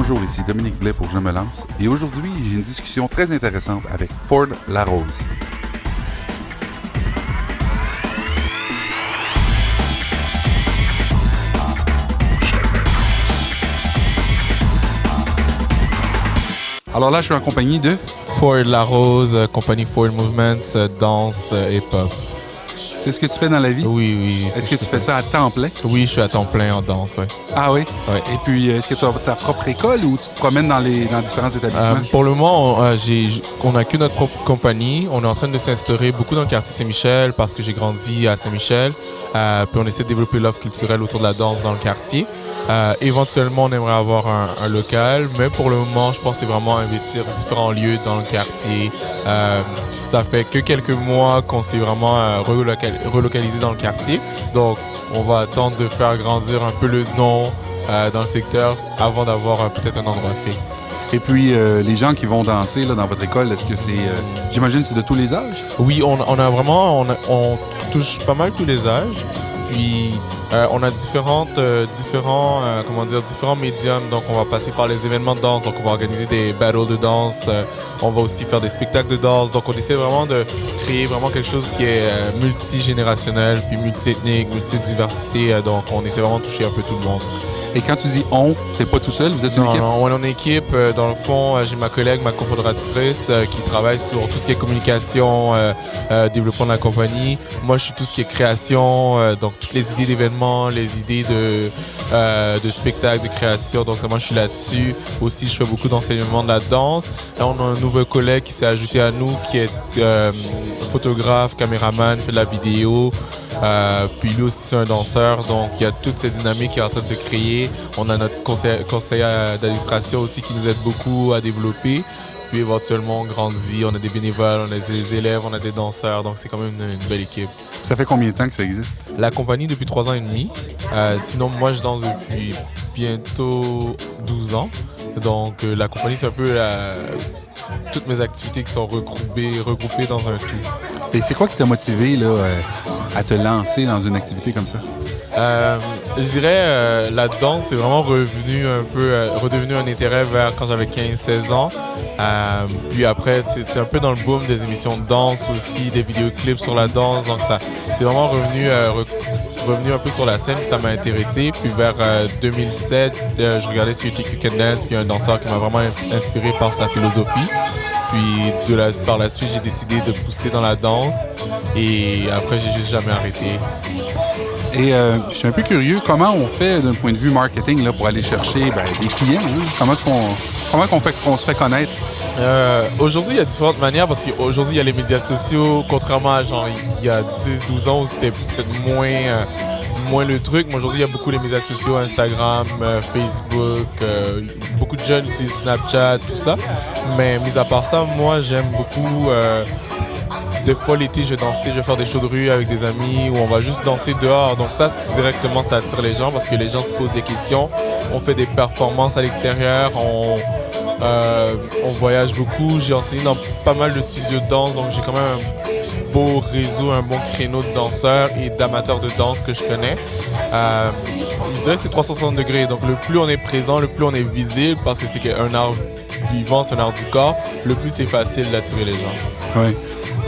Bonjour, ici Dominique Blais pour Je me lance et aujourd'hui, j'ai une discussion très intéressante avec Ford Larose. Alors là, je suis en compagnie de Ford Larose, compagnie Ford Movements, danse et pop. C'est ce que tu fais dans la vie? Oui. Est-ce que tu fais ça à temps plein? Oui, je suis à temps plein en danse, oui. Ah oui? Ouais. Et puis, est-ce que tu as ta propre école ou tu te promènes dans différents établissements? Pour le moment, on n'a que notre propre compagnie. On est en train de s'instaurer beaucoup dans le quartier Saint-Michel parce que j'ai grandi à Saint-Michel. Puis on essaie de développer l'offre culturelle autour de la danse dans le quartier. Éventuellement, on aimerait avoir un local, mais pour le moment, je pense que c'est vraiment investir différents lieux dans le quartier. Ça fait que quelques mois qu'on s'est vraiment relocalisé dans le quartier. Donc, on va attendre de faire grandir un peu le nom dans le secteur avant d'avoir peut-être un endroit fixe. Et puis, les gens qui vont danser là, dans votre école, est-ce que c'est... j'imagine que c'est de tous les âges? Oui, on touche pas mal tous les âges. Puis, on a différents médiums. Donc, on va passer par les événements de danse. Donc, on va organiser des battles de danse. On va aussi faire des spectacles de danse. Donc, on essaie vraiment de créer vraiment quelque chose qui est multigénérationnel, puis multiethnique, multidiversité. Donc, on essaie vraiment de toucher un peu tout le monde. Et quand tu dis « on », t'es pas tout seul, vous êtes une équipe? Non, on est en équipe. Dans le fond, j'ai ma collègue, ma cofondatrice, qui travaille sur tout ce qui est communication, développement de la compagnie. Moi, je suis tout ce qui est création, donc toutes les idées d'événements, les idées de spectacles, de création. Donc, moi, je suis là-dessus. Aussi, je fais beaucoup d'enseignement de la danse. Là, on a un nouveau collègue qui s'est ajouté à nous, qui est photographe, caméraman, fait de la vidéo. Puis lui aussi, c'est un danseur. Donc, il y a toute cette dynamique qui est en train de se créer. On a notre conseiller d'administration aussi qui nous aide beaucoup à développer. Puis éventuellement, on grandit, on a des bénévoles, on a des élèves, on a des danseurs. Donc, c'est quand même une belle équipe. Ça fait combien de temps que ça existe? La compagnie, depuis 3 ans et demi. Sinon, moi, je danse depuis bientôt 12 ans. Donc, la compagnie, c'est un peu toutes mes activités qui sont regroupées dans un tout. Et c'est quoi qui t'a motivé là, à te lancer dans une activité comme ça? Je dirais la danse, c'est vraiment redevenu un intérêt vers quand j'avais 15-16 ans. Puis après, c'est un peu dans le boom des émissions de danse aussi, des vidéoclips sur la danse. Donc ça, c'est vraiment revenu un peu sur la scène, puis ça m'a intéressé. Puis vers 2007, je regardais sur TQ Can Dance, puis un danseur qui m'a vraiment inspiré par sa philosophie. Puis par la suite, j'ai décidé de pousser dans la danse et après, j'ai juste jamais arrêté. Et je suis un peu curieux, comment on fait d'un point de vue marketing là, pour aller chercher des clients? Hein? Comment qu'on se fait connaître? Aujourd'hui, il y a différentes manières parce qu'aujourd'hui, il y a les médias sociaux, contrairement à il y a 10-12 ans où c'était peut-être moins le truc. Mais aujourd'hui, il y a beaucoup les médias sociaux, Instagram, Facebook. Beaucoup de jeunes utilisent Snapchat, tout ça. Mais mis à part ça, moi, j'aime beaucoup... Des fois, l'été, je vais faire des shows de rue avec des amis où on va juste danser dehors. Donc ça, directement, ça attire les gens parce que les gens se posent des questions. On fait des performances à l'extérieur. On voyage beaucoup. J'ai enseigné dans pas mal de studios de danse. Donc j'ai quand même un beau réseau, un bon créneau de danseurs et d'amateurs de danse que je connais. Je dirais que c'est 360 degrés. Donc le plus on est présent, le plus on est visible parce que c'est un art vivant, c'est un art du corps, le plus c'est facile d'attirer les gens. Oui.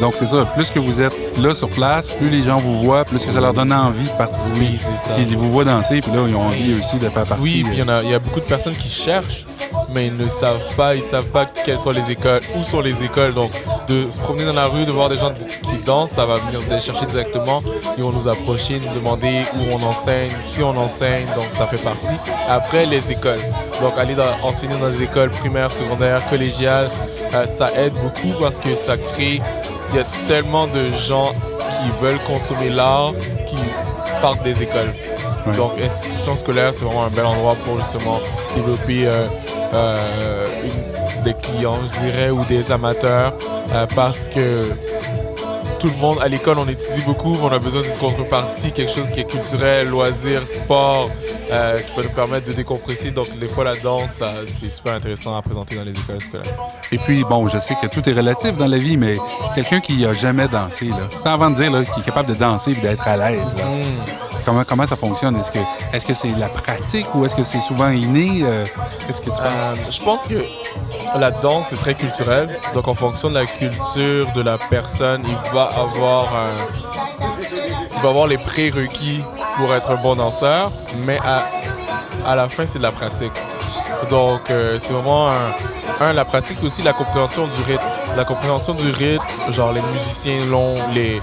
Donc c'est ça, plus que vous êtes là sur place, plus les gens vous voient, plus que ça leur donne envie de participer. Oui, c'est ça. Parce qu'ils vous voient danser, puis là, ils ont envie aussi de faire partie. Oui, puis il y a beaucoup de personnes qui cherchent, mais ils ne savent pas, quelles sont les écoles, où sont les écoles. Donc, de se promener dans la rue, de voir des gens qui dansent, ça va venir les chercher directement. Ils vont nous approcher, nous demander où on enseigne, si on enseigne, donc ça fait partie. Après, les écoles. Donc, enseigner dans les écoles primaires, secondaires, collégiales, ça aide beaucoup parce que ça crée... Il y a tellement de gens qui veulent consommer l'art qui partent des écoles. Ouais. Donc, institution scolaire, c'est vraiment un bel endroit pour justement développer des clients, je dirais, ou des amateurs parce que tout le monde, à l'école, on étudie beaucoup, mais on a besoin d'une contrepartie, quelque chose qui est culturel, loisir, sport, qui va nous permettre de décompresser. Donc, des fois, la danse, c'est super intéressant à présenter dans les écoles scolaires. Et puis, bon, je sais que tout est relatif dans la vie, mais quelqu'un qui n'a jamais dansé, là, avant de dire qu'il est capable de danser et d'être à l'aise, Comment ça fonctionne? Est-ce que c'est la pratique ou est-ce que c'est souvent inné? Qu'est-ce que tu penses? Je pense que la danse, c'est très culturel. Donc, en fonction de la culture de la personne, il va avoir les prérequis pour être un bon danseur, mais à la fin, c'est de la pratique. Donc, c'est vraiment la pratique, aussi la compréhension du rythme. La compréhension du rythme, genre les musiciens l'ont, les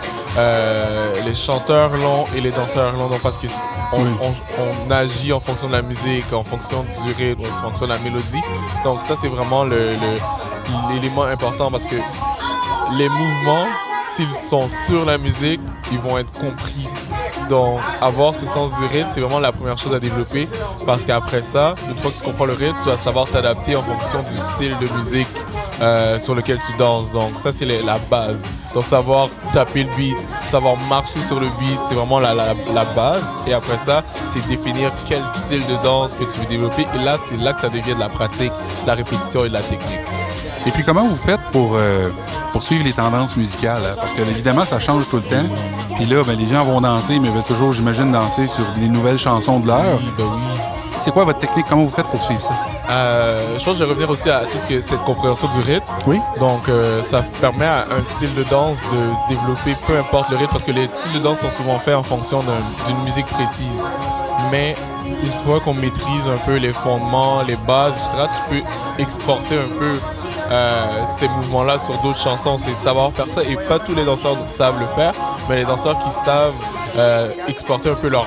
chanteurs l'ont et les danseurs l'ont. Donc, parce qu'on agit en fonction de la musique, en fonction du rythme, en fonction de la mélodie. Donc, ça, c'est vraiment l'élément important parce que les mouvements, s'ils sont sur la musique, ils vont être compris. Donc, avoir ce sens du rythme, c'est vraiment la première chose à développer parce qu'après ça, une fois que tu comprends le rythme, tu vas savoir t'adapter en fonction du style de musique sur lequel tu danses. Donc, ça, c'est la base. Donc, savoir taper le beat, savoir marcher sur le beat, c'est vraiment la base. Et après ça, c'est définir quel style de danse que tu veux développer. Et là, c'est là que ça devient de la pratique, de la répétition et de la technique. Et puis, comment vous faites pour suivre les tendances musicales? Hein? Parce que, évidemment, ça change tout le temps. Puis là, les gens vont danser, mais veulent toujours, j'imagine, danser sur les nouvelles chansons de l'heure. Oui. C'est quoi votre technique? Comment vous faites pour suivre ça? Je pense que je vais revenir aussi à tout ce que cette compréhension du rythme. Oui. Donc, ça permet à un style de danse de se développer, peu importe le rythme, parce que les styles de danse sont souvent faits en fonction d'une musique précise. Mais une fois qu'on maîtrise un peu les fondements, les bases, etc., tu peux exporter un peu ces mouvements-là sur d'autres chansons. C'est savoir faire ça. Et pas tous les danseurs savent le faire, mais les danseurs qui savent exporter un peu leur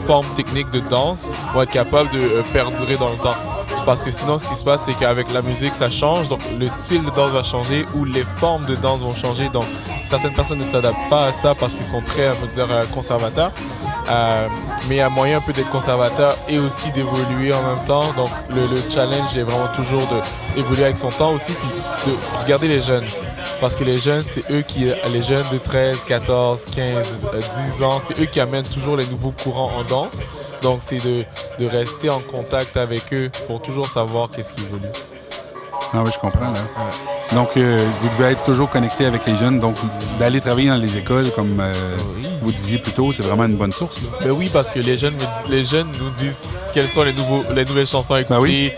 forme technique de danse vont être capables de perdurer dans le temps. Parce que sinon, ce qui se passe, c'est qu'avec la musique, ça change. Donc, le style de danse va changer ou les formes de danse vont changer. Donc, certaines personnes ne s'adaptent pas à ça parce qu'ils sont très, on va dire, conservateurs. Mais il y a moyen un peu d'être conservateur et aussi d'évoluer en même temps. Donc, le challenge est vraiment toujours d'évoluer avec son temps aussi, puis de regarder les jeunes. Parce que les jeunes, c'est eux les jeunes de 13, 14, 15, 10 ans, c'est eux qui amènent toujours les nouveaux courants en danse. Donc, c'est de rester en contact avec eux pour toujours savoir qu'est-ce qui évolue. Ah oui, je comprends. Là. Ouais. Donc, vous devez être toujours connecté avec les jeunes. Donc, d'aller travailler dans les écoles, comme vous disiez plus tôt, c'est vraiment une bonne source. Là. Ben oui, parce que les jeunes nous disent quelles sont les nouvelles chansons à écouter,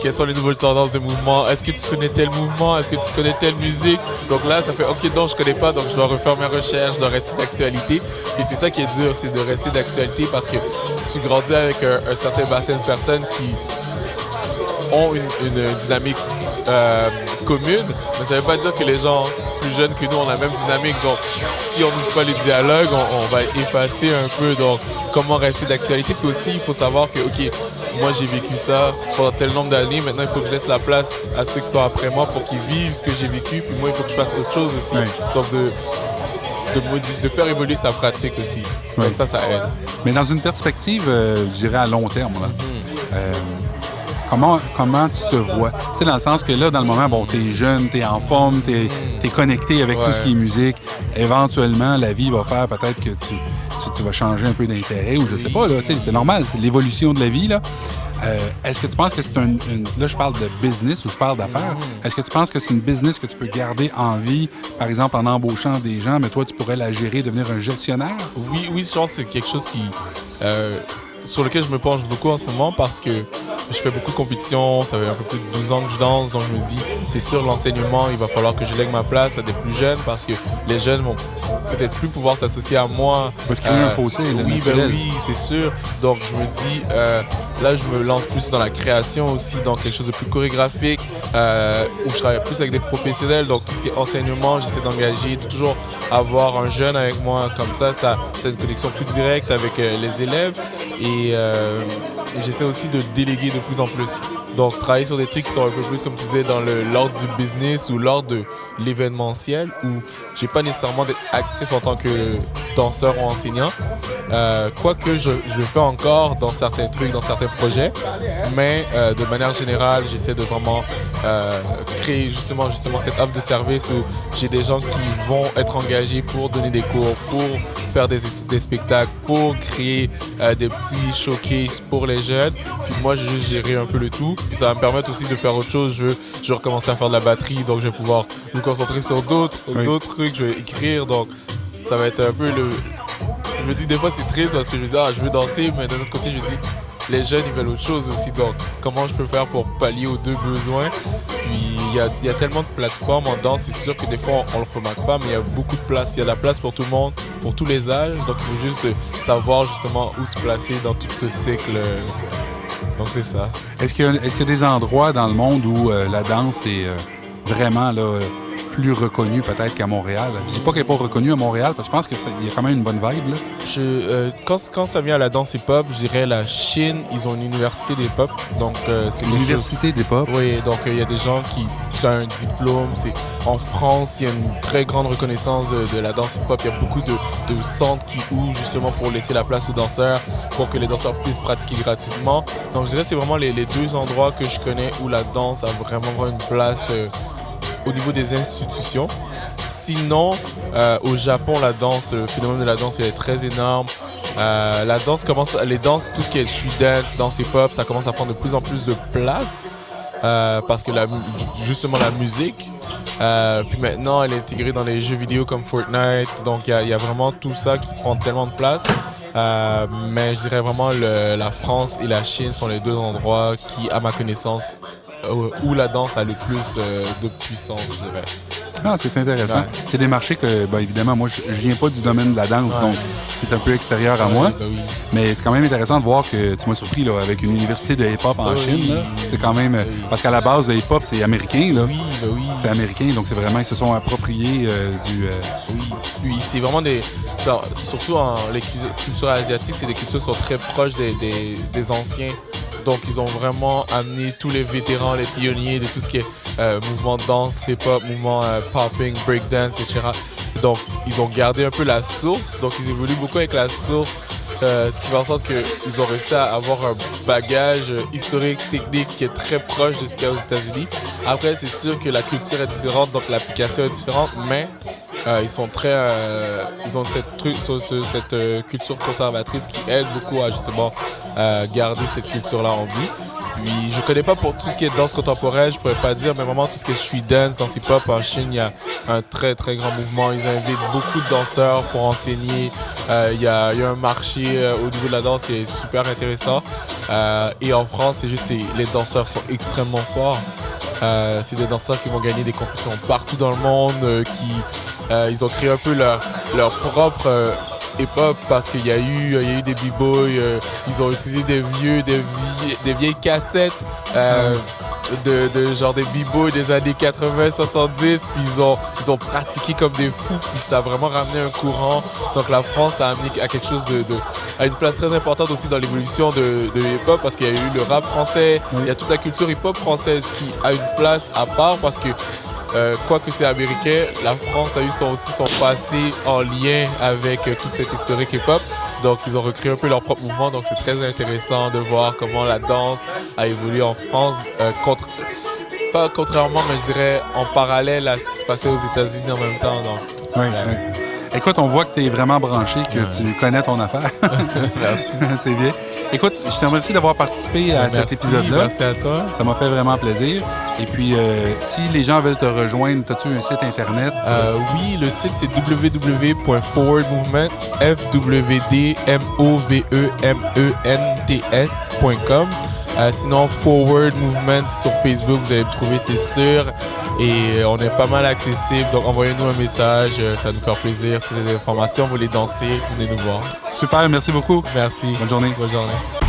quelles sont les nouvelles tendances de mouvement. Est-ce que tu connais tel mouvement? Est-ce que tu connais telle musique? Donc là, ça fait OK, non, je connais pas, donc je dois refaire mes recherches, je dois rester d'actualité. Et c'est ça qui est dur, c'est de rester d'actualité parce que tu grandis avec un certain bassin de personnes qui ont une dynamique commune, mais ça ne veut pas dire que les gens plus jeunes que nous ont la même dynamique. Donc, si on n'ouvre pas les dialogues, on va effacer un peu. Donc, comment rester d'actualité? Puis aussi, il faut savoir que, OK, moi, j'ai vécu ça pendant tel nombre d'années. Maintenant, il faut que je laisse la place à ceux qui sont après moi pour qu'ils vivent ce que j'ai vécu. Puis moi, il faut que je fasse autre chose aussi. Oui. Donc, de faire évoluer sa pratique aussi. Oui. Donc, ça aide. Mais dans une perspective, je dirais à long terme, là. Comment tu te vois? Tu sais, dans le sens que là, dans le moment, bon, t'es jeune, t'es en forme, t'es connecté avec tout ce qui est musique. Éventuellement, la vie va faire peut-être que tu vas changer un peu d'intérêt ou je sais pas, là, tu sais, c'est normal, c'est l'évolution de la vie, là. Est-ce que tu penses que c'est là, je parle de business ou je parle d'affaires. Est-ce que tu penses que c'est une business que tu peux garder en vie, par exemple, en embauchant des gens, mais toi, tu pourrais la gérer, devenir un gestionnaire? Oui, je pense que c'est quelque chose sur lequel je me penche beaucoup en ce moment parce que je fais beaucoup de compétitions, ça fait un peu plus de 12 ans que je danse, donc je me dis, c'est sûr, l'enseignement, il va falloir que je lègue ma place à des plus jeunes parce que les jeunes vont peut-être plus pouvoir s'associer à moi. Parce qu'il y a un fossé, oui, oui, c'est sûr. Donc je me dis, là, je me lance plus dans la création aussi, dans quelque chose de plus chorégraphique, où je travaille plus avec des professionnels, donc tout ce qui est enseignement, j'essaie d'engager, de toujours avoir un jeune avec moi, comme ça c'est une connexion plus directe avec les élèves et j'essaie aussi de déléguer de plus en plus. Donc, travailler sur des trucs qui sont un peu plus, comme tu disais, dans l'ordre du business ou l'ordre de l'événementiel, où j'ai pas nécessairement d'être actif en tant que danseur ou enseignant. Quoique je le fais encore dans certains trucs, dans certains projets, mais de manière générale, j'essaie de vraiment créer justement cette offre de service où j'ai des gens qui vont être engagés pour donner des cours, pour faire des spectacles, pour créer des petits showcases pour les jeunes. Puis moi, je vais juste gérer un peu le tout. Puis ça va me permettre aussi de faire autre chose. Je vais recommencer à faire de la batterie, donc je vais pouvoir me concentrer sur d'autres trucs. Je vais écrire, donc ça va être un peu je me dis des fois c'est triste parce que je me dis je veux danser, mais d'un autre côté je me dis les jeunes ils veulent autre chose aussi, donc comment je peux faire pour pallier aux deux besoins. Puis il y a tellement de plateformes en danse, c'est sûr que des fois on le remarque pas, mais il y a beaucoup de place, il y a de la place pour tout le monde, pour tous les âges, donc il faut juste savoir justement où se placer dans tout ce cycle. Donc c'est ça. Est-ce qu'il y a des endroits dans le monde où la danse est vraiment là, plus reconnue peut-être qu'à Montréal? Je dis pas qu'elle n'est pas reconnue à Montréal, parce que je pense qu'il y a quand même une bonne vibe, là. Quand ça vient à la danse hip-hop, je dirais la Chine, ils ont une université d'hip-hop. Donc, c'est Université d'hip-hop? Oui, donc il y a des gens qui ont un diplôme. En France, il y a une très grande reconnaissance de la danse hip-hop. Il y a beaucoup de centres qui ouvrent justement pour laisser la place aux danseurs, pour que les danseurs puissent pratiquer gratuitement. Donc, je dirais que c'est vraiment les deux endroits que je connais où la danse a vraiment une place au niveau des institutions. Sinon, au Japon, la danse, le phénomène de la danse est très énorme. La danse les danses, tout ce qui est street dance, danse hip-hop, ça commence à prendre de plus en plus de place parce que justement la musique. Puis maintenant, elle est intégrée dans les jeux vidéo comme Fortnite. Donc, il y a vraiment tout ça qui prend tellement de place. Mais je dirais vraiment la France et la Chine sont les deux endroits qui, à ma connaissance, où la danse a le plus de puissance, je dirais. Ah, c'est intéressant. Ouais. C'est des marchés que, évidemment, moi, je viens pas du domaine de la danse, donc c'est un peu extérieur à moi. Oui. Mais c'est quand même intéressant de voir que tu m'as surpris là, avec une université de hip-hop en Chine. Là. C'est quand même... Parce qu'à la base, le hip-hop, c'est américain. Là. Oui. C'est américain, donc c'est vraiment... Ils se sont appropriés du... Oui, c'est vraiment des... Surtout les cultures asiatiques, c'est des cultures qui sont très proches des anciens. Donc, ils ont vraiment amené tous les vétérans, les pionniers de tout ce qui est mouvement de danse, hip-hop, mouvement popping, breakdance, etc. Donc, ils ont gardé un peu la source. Donc, ils évoluent beaucoup avec la source, ce qui fait en sorte qu'ils ont réussi à avoir un bagage historique, technique qui est très proche de ce qu'il y a aux États-Unis. Après, c'est sûr que la culture est différente, donc l'application est différente, mais ils ont cette culture conservatrice qui aide beaucoup à justement garder cette culture-là en vie. Puis je connais pas pour tout ce qui est danse contemporaine, je pourrais pas dire, mais vraiment tout ce qui est street dance, danse hip-hop en Chine, il y a un très très grand mouvement. Ils invitent beaucoup de danseurs pour enseigner. Il y a un marché au niveau de la danse qui est super intéressant. Et en France, les danseurs sont extrêmement forts. C'est des danseurs qui vont gagner des compétitions partout dans le monde, ils ont créé un peu leur propre hip-hop parce qu'il y a eu des b-boys, ils ont utilisé des vieilles cassettes de genre des b-boys des années 80, 70, puis ils ont pratiqué comme des fous, puis ça a vraiment ramené un courant. Donc la France a amené à quelque chose à une place très importante aussi dans l'évolution de hip-hop parce qu'il y a eu le rap français, il y a toute la culture hip-hop française qui a une place à part parce que quoique c'est américain, la France a eu aussi son passé en lien avec toute cette historique hip-hop. Donc, ils ont recréé un peu leur propre mouvement. Donc, c'est très intéressant de voir comment la danse a évolué en France. Pas contrairement, mais je dirais en parallèle à ce qui se passait aux États-Unis en même temps. Donc, oui. Écoute, on voit que tu es vraiment branché, que tu connais ton affaire. C'est bien. Écoute, je te remercie d'avoir participé à cet épisode-là. Merci à toi. Ça m'a fait vraiment plaisir. Et puis, si les gens veulent te rejoindre, as-tu un site Internet? Oui, le site, c'est www.forwardmovement, FWDMOVEMENTS.com. Sinon, Forward Movement sur Facebook, vous allez me trouver, c'est sûr. Et on est pas mal accessible, donc envoyez-nous un message, ça va nous faire plaisir. Si vous avez des informations, vous voulez danser, venez nous voir. Super, merci beaucoup. Merci. Bonne journée. Bonne journée.